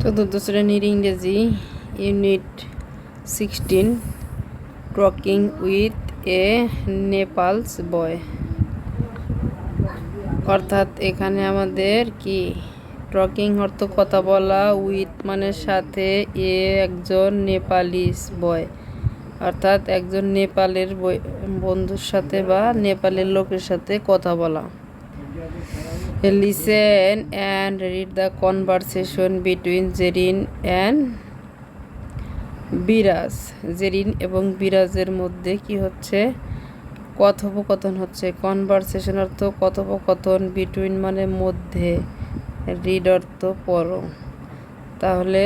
চতুর্থ শ্রেণীর ইংরেজি ইউনিট 16 টকিং উইথ এ নেপালস বয়। অর্থাৎ এখানে আমাদের কি টকিং অর্থ কথা বলা, উইথ মানে সাথে, এ একজন নেপালিস বয় অর্থাৎ একজন নেপালের বন্ধুর সাথে বা নেপালের লোকের সাথে কথা বলা। Listen and read the conversation between Zerin and বিরাজ। জেরিন এবং বিরাজের মধ্যে কি হচ্ছে? কথোপকথন হচ্ছে। কনভারসেশন অর্থ কথোপকথন, বিটুইন মানে মধ্যে, রিড অর্থ পড়ো। তাহলে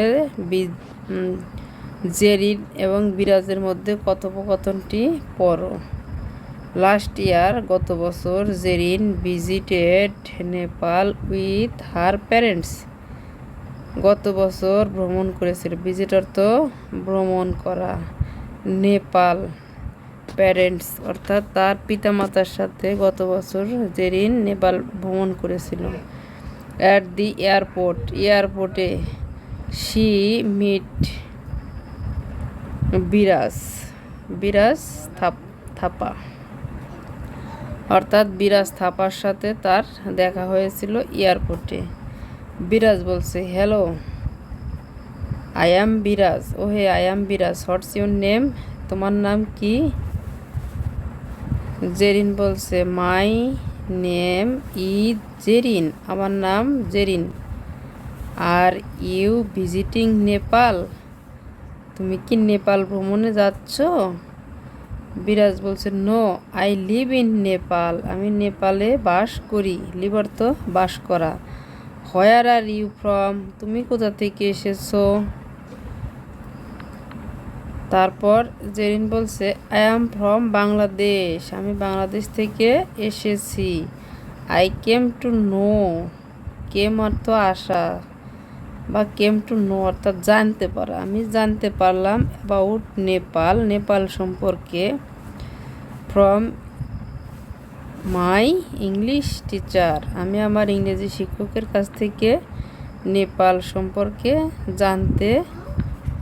জেরিন এবং বিরাজের মধ্যে কথোপকথনটি পড়ো। লাস্ট ইয়ার গত বছর Zerin visited Nepal with her parents. গত বছর ভ্রমণ করেছিল। ভিজিট অর্থ ভ্রমণ করা। নেপাল প্যারেন্টস অর্থাৎ তার পিতামাতার সাথে গত বছর জেরিন নেপাল ভ্রমণ করেছিল। অ্যাট দি এয়ারপোর্ট, এয়ারপোর্টে শি মিট বিরাজ, বিরাজ থাপা অর্থাৎ বিরাজ থাপার সাথে তার দেখা হয়েছিল এয়ারপোর্টে। বিরাজ বলছে, হ্যালো আই অ্যাম বিরাজ। ও হে আই অ্যাম বিরাজ, হোয়াটস ইউর নেম? তোমার নাম কি? জেরিন বলছে, মাই নেম ইজ জেরিন, আমার নাম Zerin. Are you visiting Nepal, তুমি কি নেপাল ভ্রমণে যাচ্ছ? বিরাজ বলছে, no I live in Nepal, আমি নেপালে বাস করি। লিভ অর্থ বাস করা। হোয়ার আর ইউ ফ্রম, তুমি কোথা থেকে এসেছো? তারপর জেরিন বলছে, আই অ্যাম ফ্রম বাংলাদেশ, আমি বাংলাদেশ থেকে এসেছি। আই কেম টু নো, কেম অর্থ আসা বা কেম টু নো অর্থাৎ জানতে পারা, আমি জানতে পারলাম অ্যাবাউট নেপাল, নেপাল সম্পর্কে, ফ্রম মাই ইংলিশ টিচার, আমি আমার ইংরেজি শিক্ষকের কাছ থেকে নেপাল সম্পর্কে জানতে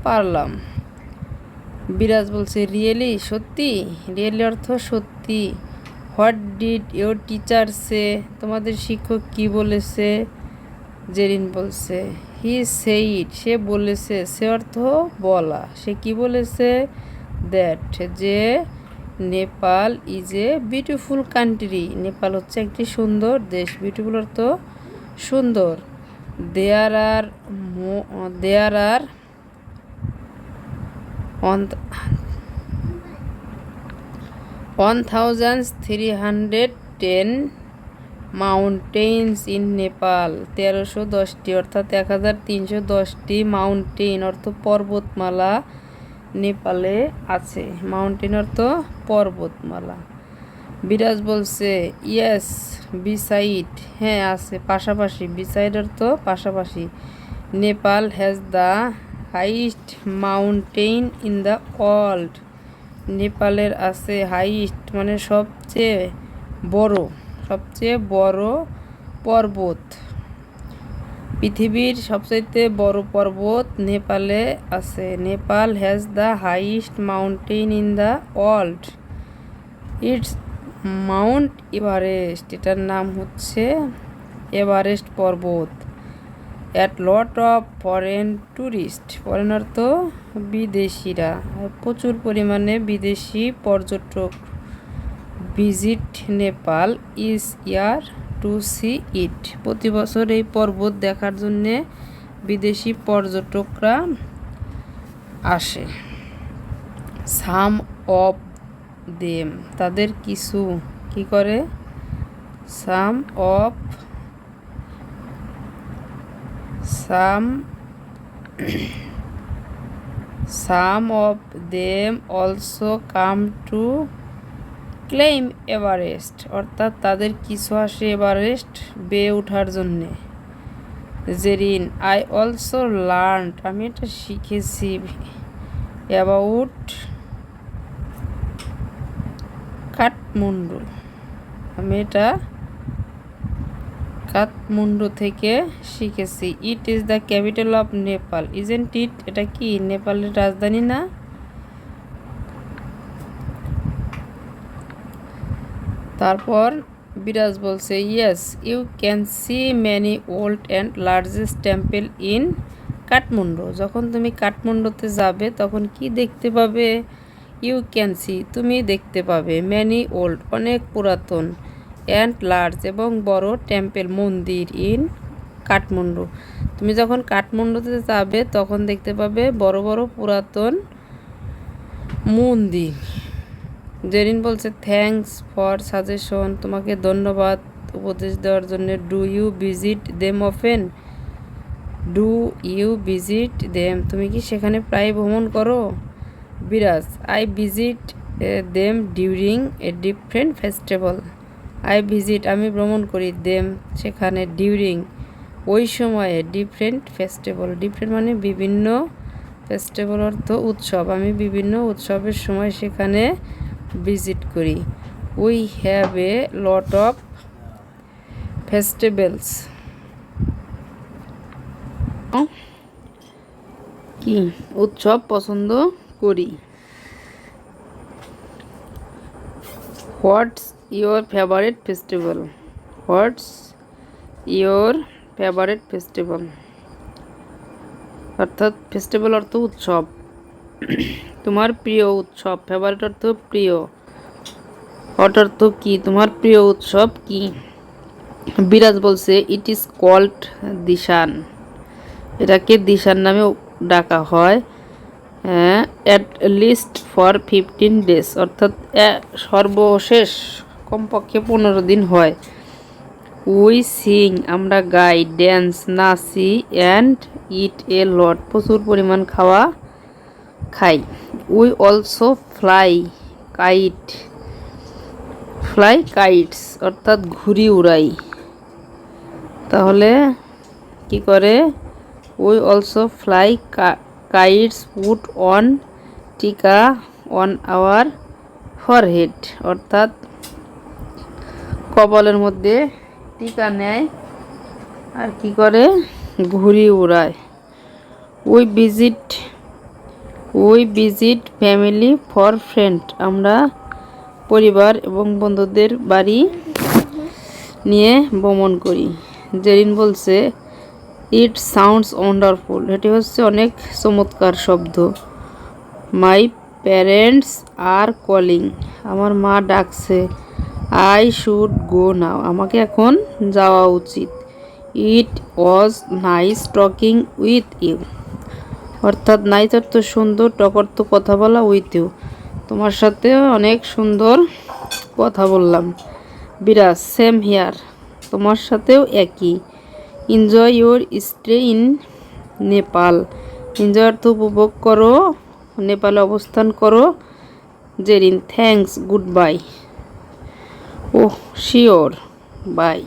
পারলাম। বিরাজ বলছে, রিয়েলি, সত্যি? রিয়েলি অর্থ সত্যি। হোয়াট ডিড ইউর টিচার সে, তোমাদের শিক্ষক কি বলেছে? জেরিন বলছে, হি সেইড, সে বলেছে, সে অর্থ বলা, সে কি বলেছে? দ্যাট, যে Nepal is a beautiful country, Nepal হচ্ছে একটি সুন্দর দেশ। বিউটিফুল অর্থ সুন্দর। দেয়ার আর 1310 মাউন্টেইনস ইন নেপাল, 1310টি অর্থাৎ 1310টি মাউন্টেইন অর্থ পর্বতমালা নেপালে আছে। মাউন্টেন অর্থ পর্বতমালা। বিরাজ বলছে, ইয়েস বিসাইড, হ্যাঁ আছে, পাশাপাশি। বিসাইড অর্থ পাশাপাশি। Nepal has the highest mountain in the world, নেপালের আছে হাইস্ট মানে সবচেয়ে বড়, সবচেয়ে বড় পর্বত। পৃথিবীর সবচেয়ে বড় পর্বত নেপালে আছে। Nepal has the highest mountain in the world, it's mount Everest, এটার নাম হচ্ছে এভারেস্ট পর্বত। At lot of foreign tourist, foreign অর্থ বিদেশিরা, প্রচুর পরিমাণে বিদেশি পর্যটক visit Nepal each year to see it, প্রতি বছর এই পর্বত দেখার জন্যে বিদেশি পর্যটকরা আসে। সাম অফ দেম, তাদের কিছু কি করে? Some of them also come to claim Everest, অর্থাৎ তাদের কিছু আসে এভারেস্ট বেয়ে ওঠার জন্যে। জেরিন, আই অলসো লার্নড, আমি এটা শিখেছি, অ্যাবাউট কাঠমান্ডু, আমি এটা কাঠমান্ডু থেকে শিখেছি। It is the capital of Nepal, isn't it? এটা কি নেপালের রাজধানী না? তারপর বিরাজ বলছে, yes you can see many old and largest temple in Kathmandu. যখন তুমি কাঠমান্ডুতে যাবে তখন কি দেখতে পাবে? ইউ ক্যান সি, তুমি দেখতে পাবে, ম্যানি ওল্ড, অনেক পুরাতন, অ্যান্ড লার্জ, এবং বড়, টেম্পল, মন্দির, ইন কাঠমান্ডু। তুমি যখন কাঠমান্ডুতে যাবে তখন দেখতে পাবে বড় বড় পুরাতন মন্দির। জেরিন বলছে, থ্যাঙ্কস ফর সাজেশন, তোমাকে ধন্যবাদ উপদেশ দেওয়ার জন্য। Do you visit them often? Do you visit them, তুমি কি সেখানে প্রায় ভ্রমণ করো? Biraj, I visit them during a different festival. I visit, আমি ভ্রমণ করি, দেম, সেখানে, ডিউরিং, ওই সময়ে, ডিফারেন্ট ফেস্টিভ্যাল, ডিফারেন্ট মানে বিভিন্ন, ফেস্টিভ্যাল অর্থ উৎসব, আমি বিভিন্ন উৎসবের সময় সেখানে ভিজিট করি। We have a lot of festivals. কি উৎসব পছন্দ করি। What's your favourite festival? What's your favourite festival, অর্থাৎ ফেস্টিভ্যাল অর্থ উৎসব, তোমার প্রিয় উৎসব। ফেভারিট অর্থ প্রিয়। হট অর্থ কি, তোমার প্রিয় উৎসব কি? বিরাজ বলছে, ইট ইজ কল্ড দিশান, এটাকে দিশান নামে ডাকা হয়। অ্যাট লিস্ট ফর 15 days, অর্থাৎ সর্বশেষ কমপক্ষে 15 দিন হয়। উই সিং, আমরা গাই, ড্যান্স, নাচি, অ্যান্ড ইট এ লট, প্রচুর পরিমাণ খাই। উই অলসো ফ্লাই কাইটস, অর্থাৎ ঘুড়ি উড়াই। তাহলে কি করে? We also fly kites, put on টিকা অন আওয়ার ফরহেড, অর্থাৎ কপালের মধ্যে টিকা নেয় আর কি করে? ঘুড়ি উড়ায়। We visit family for friend, আমরা পরিবার এবং বন্ধুদের বাড়ি নিয়ে ভ্রমণ করি। জেরিন বলছে, ইট সাউন্ডস ওয়ান্ডারফুল, এটি হচ্ছে অনেক চমৎকার শব্দ। মাই প্যারেন্টস আর কলিং, আমার মা ডাকছে। আই শুড গো নাও, আমাকে এখন যাওয়া উচিত। It was nice talking with you, অর্থাৎ নাইস অর্থ সুন্দর, টক অর্থ কথা বলা, উইথ ইউ, তোমার সাথে অনেক সুন্দর কথা বললাম। বিরাজ, সেম হিয়ার, তোমার সাথেও একই। Enjoy your stay in Nepal, enjoy অর্থ উপভোগ করো, নেপালে অবস্থান করো। Zerin, thanks, goodbye. Oh sure, by.